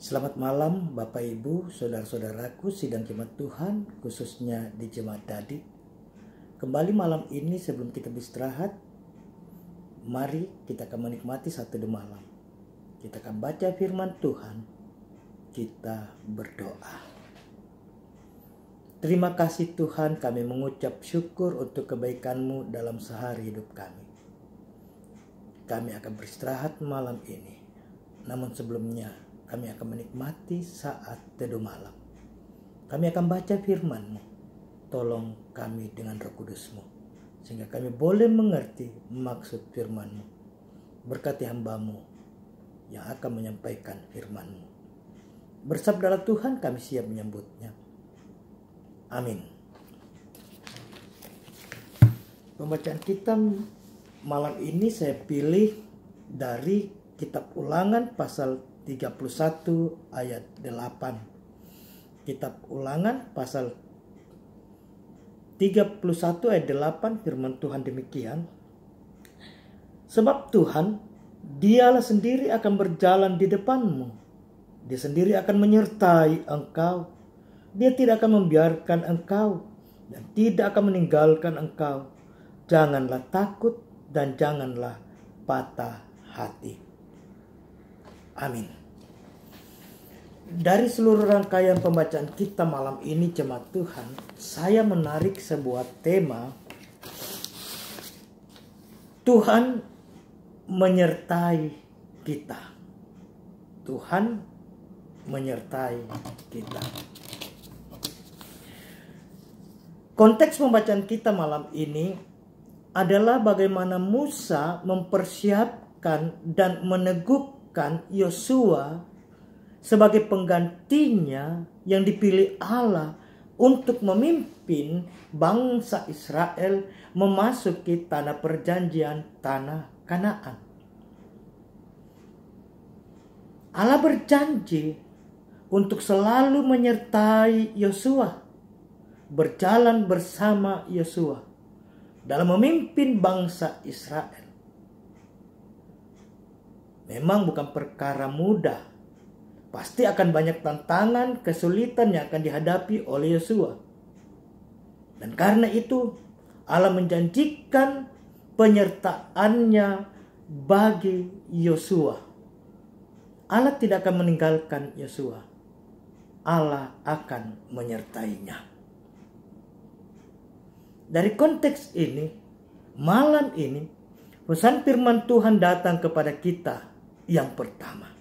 Selamat malam Bapak Ibu, saudara-saudaraku sidang jemaat Tuhan, khususnya di jemaat Dadi. Kembali malam ini sebelum kita beristirahat, mari kita akan menikmati satu malam. Kita akan baca firman Tuhan, kita berdoa. Terima kasih Tuhan, kami mengucap syukur untuk kebaikan-Mu dalam sehari hidup kami. Kami akan beristirahat malam ini, namun sebelumnya kami akan menikmati saat teduh malam. Kami akan baca firman-Mu. Tolong kami dengan Roh Kudus-Mu, sehingga kami boleh mengerti maksud firman-Mu. Berkati hamba-Mu yang akan menyampaikan firman-Mu. Bersabdalah Tuhan, kami siap menyambutnya. Amin. Pembacaan kita malam ini saya pilih dari Kitab Ulangan pasal 31 ayat 8. Kitab Ulangan pasal 31 ayat 8, firman Tuhan demikian. Sebab Tuhan, Dialah sendiri akan berjalan di depanmu. Dia sendiri akan menyertai engkau. Dia tidak akan membiarkan engkau dan tidak akan meninggalkan engkau. Janganlah takut dan janganlah patah hati. Amin. Dari seluruh rangkaian pembacaan kita malam ini jemaat Tuhan, saya menarik sebuah tema. Tuhan menyertai kita. Tuhan menyertai kita. Konteks pembacaan kita malam ini adalah bagaimana Musa mempersiapkan dan meneguhkan Yosua sebagai penggantinya yang dipilih Allah untuk memimpin bangsa Israel memasuki tanah perjanjian, tanah Kanaan. Allah berjanji untuk selalu menyertai Yosua, berjalan bersama Yosua dalam memimpin bangsa Israel. Memang bukan perkara mudah. Pasti akan banyak tantangan, kesulitan yang akan dihadapi oleh Yosua. Dan karena itu Allah menjanjikan penyertaannya bagi Yosua. Allah tidak akan meninggalkan Yosua. Allah akan menyertainya. Dari konteks ini, malam ini pesan firman Tuhan datang kepada kita. Yang pertama,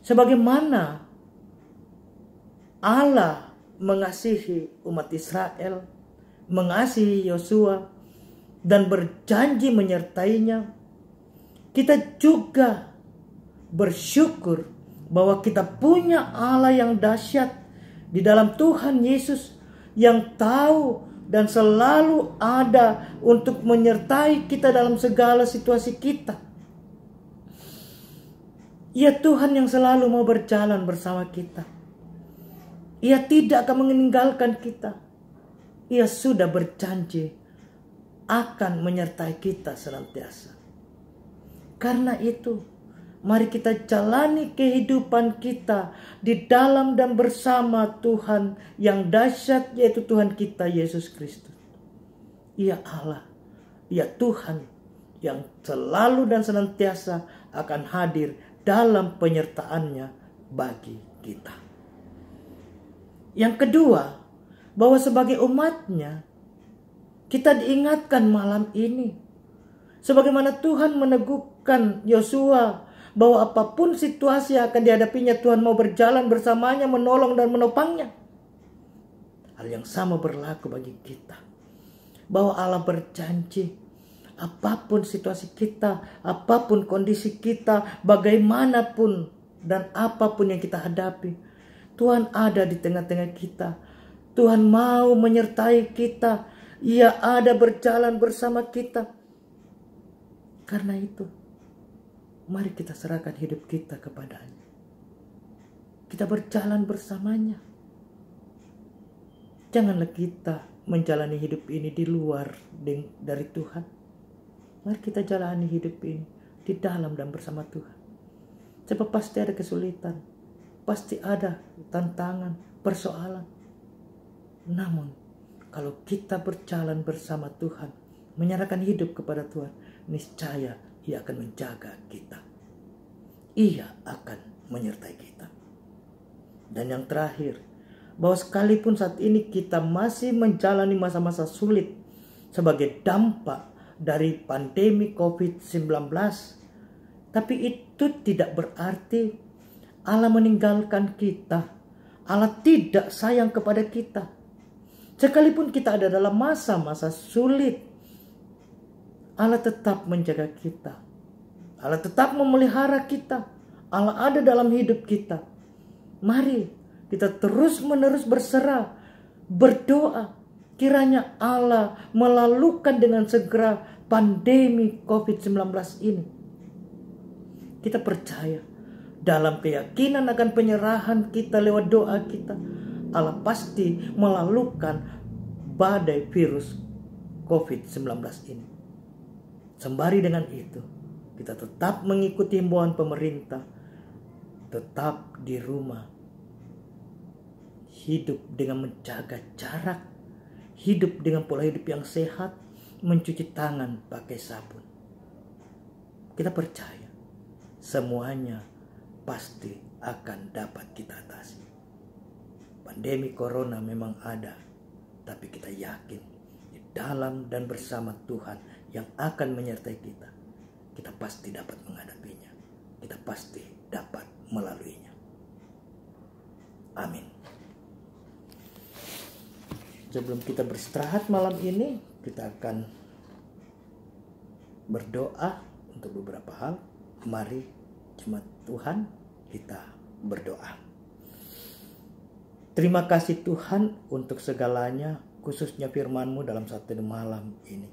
sebagaimana Allah mengasihi umat Israel, mengasihi Yosua, dan berjanji menyertainya, kita juga bersyukur bahwa kita punya Allah yang dahsyat di dalam Tuhan Yesus, yang tahu dan selalu ada untuk menyertai kita dalam segala situasi kita. Ia Tuhan yang selalu mau berjalan bersama kita. Ia tidak akan meninggalkan kita. Ia sudah berjanji akan menyertai kita senantiasa. Karena itu, mari kita jalani kehidupan kita di dalam dan bersama Tuhan yang dahsyat, yaitu Tuhan kita Yesus Kristus. Ia Allah, Ia Tuhan yang selalu dan senantiasa akan hadir dalam penyertaannya bagi kita. Yang kedua, bahwa sebagai umatnya, kita diingatkan malam ini, sebagaimana Tuhan meneguhkan Yosua, bahwa apapun situasi yang akan dihadapinya, Tuhan mau berjalan bersamanya, menolong dan menopangnya. Hal yang sama berlaku bagi kita, bahwa Allah berjanji, apapun situasi kita, apapun kondisi kita, bagaimanapun dan apapun yang kita hadapi, Tuhan ada di tengah-tengah kita. Tuhan mau menyertai kita. Ia ada berjalan bersama kita. Karena itu, mari kita serahkan hidup kita kepadanya. Kita berjalan bersamanya. Janganlah kita menjalani hidup ini di luar dari Tuhan. Mari kita jalani hidup ini di dalam dan bersama Tuhan. Sebab pasti ada kesulitan, pasti ada tantangan, persoalan. Namun, kalau kita berjalan bersama Tuhan, menyerahkan hidup kepada Tuhan, niscaya Ia akan menjaga kita. Ia akan menyertai kita. Dan yang terakhir, bahwa sekalipun saat ini kita masih menjalani masa-masa sulit sebagai dampak dari pandemi COVID-19, tapi itu tidak berarti Allah meninggalkan kita. Allah tidak sayang kepada kita. Sekalipun kita ada dalam masa-masa sulit, Allah tetap menjaga kita. Allah tetap memelihara kita. Allah ada dalam hidup kita. Mari kita terus-menerus berserah, berdoa. Kiranya Allah melalukan dengan segera pandemi COVID-19 ini. Kita percaya dalam keyakinan akan penyerahan kita lewat doa kita, Allah pasti melalukan badai virus COVID-19 ini. Sembari dengan itu, kita tetap mengikuti himbauan pemerintah, tetap di rumah, hidup dengan menjaga jarak, hidup dengan pola hidup yang sehat, mencuci tangan pakai sabun. Kita percaya semuanya pasti akan dapat kita atasi. Pandemi corona memang ada, tapi kita yakin di dalam dan bersama Tuhan yang akan menyertai kita, kita pasti dapat menghadapinya. Kita pasti dapat melaluinya. Amin. Sebelum kita beristirahat malam ini, kita akan berdoa untuk beberapa hal. Mari jemaat Tuhan kita berdoa. Terima kasih Tuhan untuk segalanya, khususnya firman-Mu dalam satu malam ini.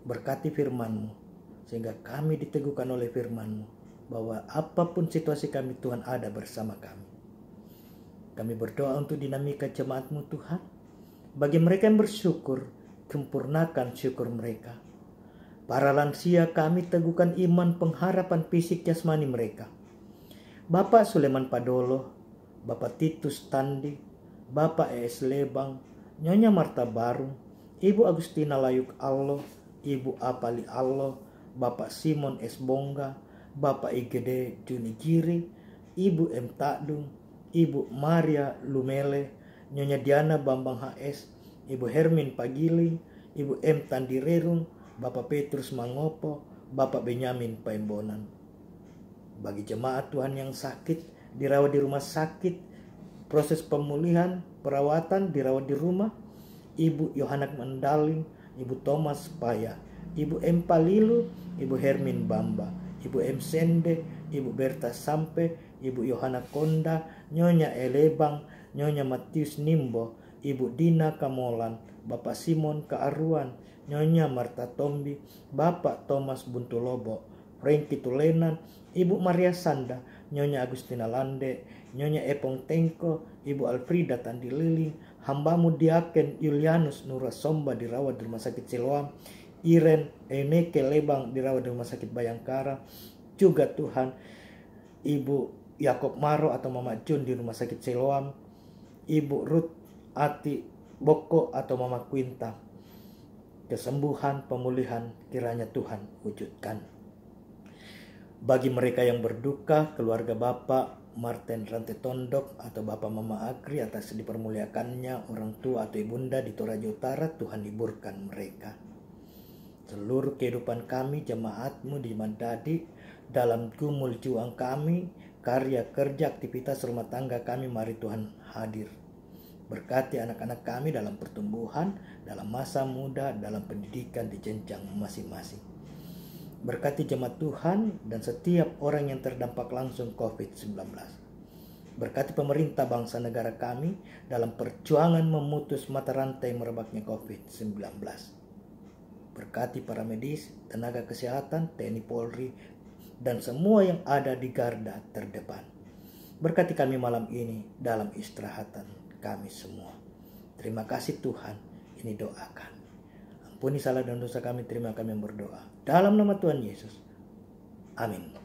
Berkati firman-Mu sehingga kami diteguhkan oleh firman-Mu bahwa apapun situasi kami, Tuhan ada bersama kami. Kami berdoa untuk dinamika jemaat-Mu Tuhan. Bagi mereka yang bersyukur, sempurnakan syukur mereka. Para lansia kami teguhkan iman pengharapan fisik jasmani mereka. Bapak Suleman Padolo, Bapak Titus Tandi, Bapak E.S. Lebang, Nyonya Marta Barung, Ibu Agustina Layuk Allah, Ibu Apali Allah, Bapak Simon S. Bongga, Bapak IGD Juni Giri, Ibu M. Takdung, Ibu Maria Lumele, Nyonya Diana Bambang HS, Ibu Hermin Pagiling, Ibu M. Tandirerung, Bapak Petrus Mangopo, Bapak Benyamin Paembonan. Bagi jemaat Tuhan yang sakit, dirawat di rumah sakit, proses pemulihan, perawatan, dirawat di rumah, Ibu Yohanak Mandaling, Ibu Thomas Paya, Ibu M. Palilu, Ibu Hermin Bamba, Ibu M. Sende, Ibu Berta Sampe, Ibu Yohana Konda, Nyonya Elebang, Nyonya Matius Nimbo, Ibu Dina Kamolan, Bapak Simon Kaaruan, Nyonya Marta Tombi, Bapak Thomas Buntulobo, Franky Tulenan, Ibu Maria Sanda, Nyonya Agustina Lande, Nyonya Epong Tengko, Ibu Alfrida Tandililing, hambamu Diaken Yulianus Nurasomba dirawat di Rumah Sakit Siloam, Iren Eneke Lebang dirawat di Rumah Sakit Bayangkara, juga Tuhan Ibu Yakob Maro atau Mama Jun di Rumah Sakit Siloam, Ibu Ruth Ati Boko atau Mama Quinta. Kesembuhan, pemulihan kiranya Tuhan wujudkan. Bagi mereka yang berduka, keluarga Bapak Martin Rante Tondok atau Bapak Mama Agri atas dipermuliakannya orang tua atau ibunda di Toraja Utara, Tuhan hiburkan mereka. Seluruh kehidupan kami, jemaat-Mu di Mandadi, dalam gumul juang kami, karya kerja, aktivitas rumah tangga kami, mari Tuhan hadir. Berkati anak-anak kami dalam pertumbuhan, dalam masa muda, dalam pendidikan di jenjang masing-masing. Berkati jemaat Tuhan dan setiap orang yang terdampak langsung COVID-19. Berkati pemerintah bangsa negara kami dalam perjuangan memutus mata rantai merebaknya COVID-19. Berkati para medis, tenaga kesehatan, TNI Polri, dan semua yang ada di garda terdepan. Berkati kami malam ini dalam istirahatan kami semua. Terima kasih Tuhan, ini doa kami. Ampuni salah dan dosa kami, terima kami yang berdoa. Dalam nama Tuhan Yesus. Amin.